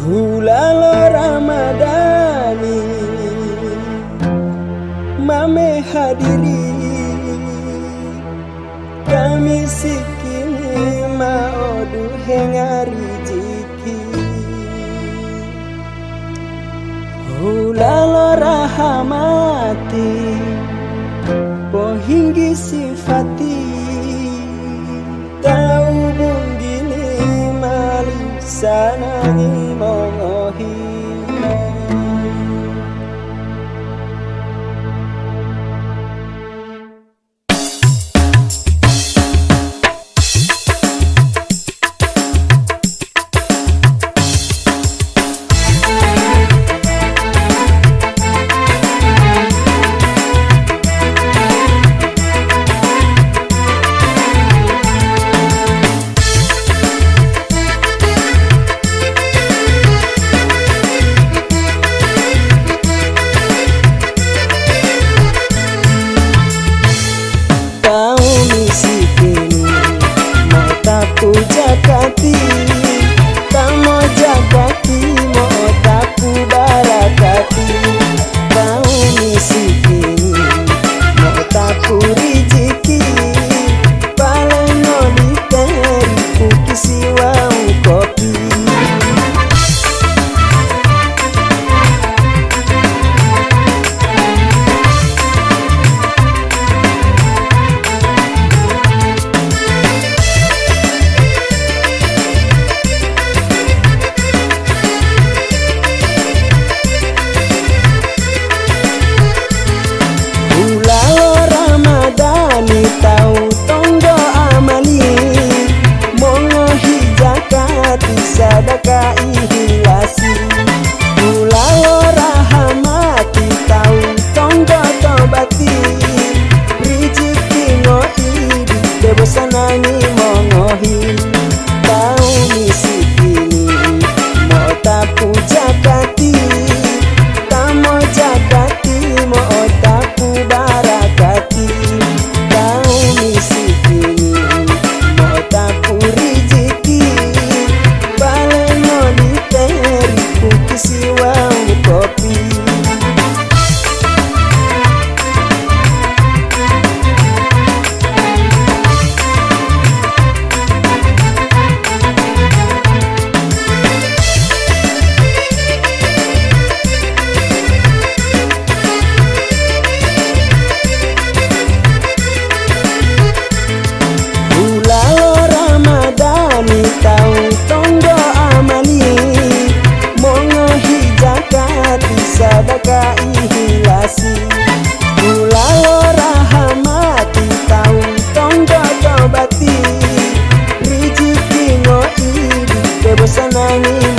Hulalo Ramadhani mame hadiri kami sikini maodu hengari jiki Hulalo rahamati pohinggi sifati tahu bunggini malisanangi mongohi jakati tamo jakati mo taku barakati kau misiki mo taku riziki paleno diteri kukisiwa kopi sadaka ihilasi Hulalo rahamati tau tonggo tobati riziki ngoidi debosanani mongohi tau misikini mo tapu jakati tamo jakati mo tapu barakati tau misikini mo tapu riziki kukisiwa kopi Hulalo Ramadhani tau tonggo amani sadaka ihilasi Hulalo rahamati tau tonggo tobati riziki ngoidi debosanani